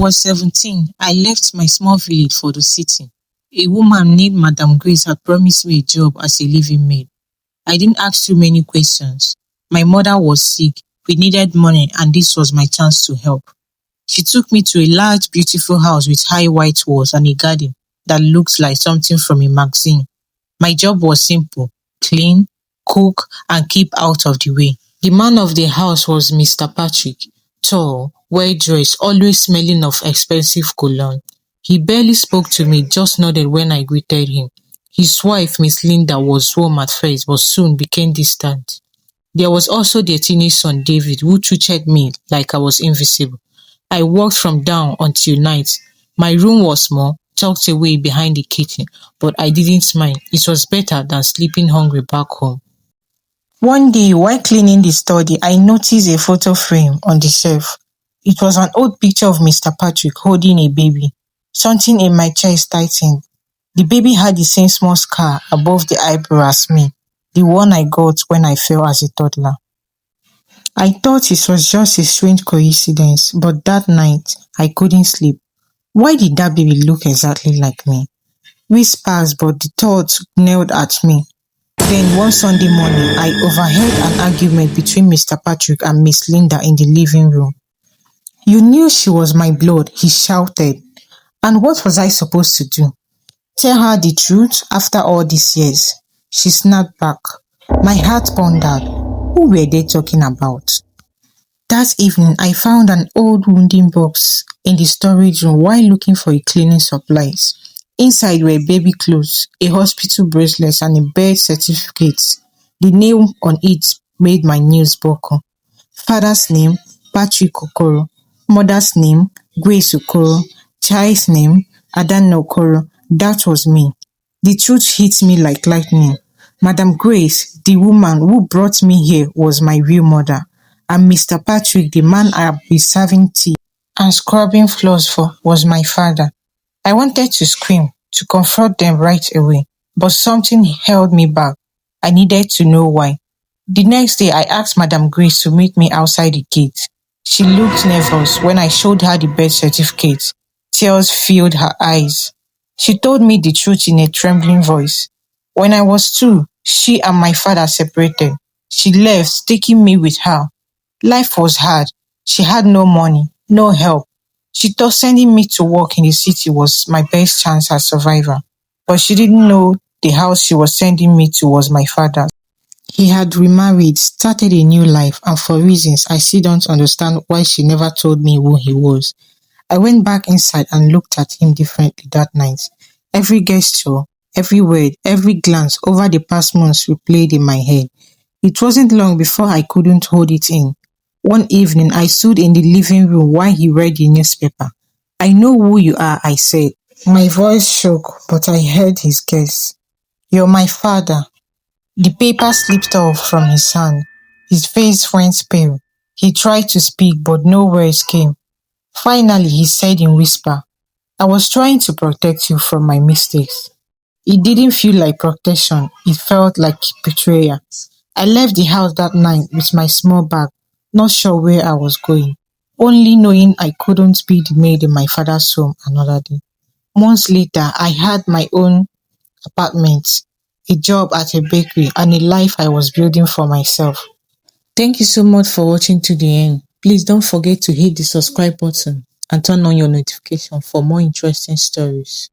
was 17, I left my small village for the city. A woman named Madam Grace had promised me a job as a living maid. I didn't ask too many questions. My mother was sick, we needed money, and this was my chance to help. She took me to a large, beautiful house with high white walls and a garden that looked like something from a magazine. My job was simple: clean, cook, and keep out of the way. The man of the house was Mr. Patrick, tall, well-dressed, always smelling of expensive cologne. He barely spoke to me, just nodded when I greeted him. His wife, Miss Linda, was warm at first, but soon became distant. There was also their teenage son, David, who treated me like I was invisible. I worked from dawn until night. My room was small, tucked away behind the kitchen, but I didn't mind. It was better than sleeping hungry back home. One day, while cleaning the study, I noticed a photo frame on the shelf. It was an old picture of Mr. Patrick holding a baby. Something in my chest tightened. The baby had the same small scar above the eyebrow as me, the one I got when I fell as a toddler. I thought it was just a strange coincidence, but that night, I couldn't sleep. Why did that baby look exactly like me? Weeks passed, but the thoughts nailed at me. Then one Sunday morning, I overheard an argument between Mr. Patrick and Miss Linda in the living room. "You knew she was my blood," he shouted. And what was I supposed to do? Tell her the truth after all these years? She snapped back. My heart pondered. Who were they talking about? That evening, I found an old wounding box in the storage room while looking for cleaning supplies. Inside were baby clothes, a hospital bracelet, and a birth certificate. The name on it made my knees buckle. Father's name, Patrick Okoro. Mother's name, Grace Okoro. Child's name, Adanna Okoro. That was me. The truth hit me like lightning. Madam Grace, the woman who brought me here, was my real mother. And Mr. Patrick, the man I had been serving tea and scrubbing floors for, was my father. I wanted to scream, to confront them right away, but something held me back. I needed to know why. The next day, I asked Madam Grace to meet me outside the gate. She looked nervous when I showed her the birth certificate. Tears filled her eyes. She told me the truth in a trembling voice. When I was 2, she and my father separated. She left, taking me with her. Life was hard. She had no money, no help. She thought sending me to work in the city was my best chance at survival. But she didn't know the house she was sending me to was my father's. He had remarried, started a new life, and for reasons I still don't understand why she never told me who he was. I went back inside and looked at him differently that night. Every gesture, every word, every glance over the past months replayed in my head. It wasn't long before I couldn't hold it in. One evening, I stood in the living room while he read the newspaper. "I know who you are," I said. My voice shook, but I heard his guess. "You're my father." The paper slipped off from his hand. His face went pale. He tried to speak, but no words came. Finally, he said in whisper, "I was trying to protect you from my mistakes." It didn't feel like protection. It felt like betrayal. I left the house that night with my small bag, not sure where I was going, only knowing I couldn't be the maid in my father's home another day. Months later, I had my own apartment, a job at a bakery, and a life I was building for myself. Thank you so much for watching to the end. Please don't forget to hit the subscribe button and turn on your notification for more interesting stories.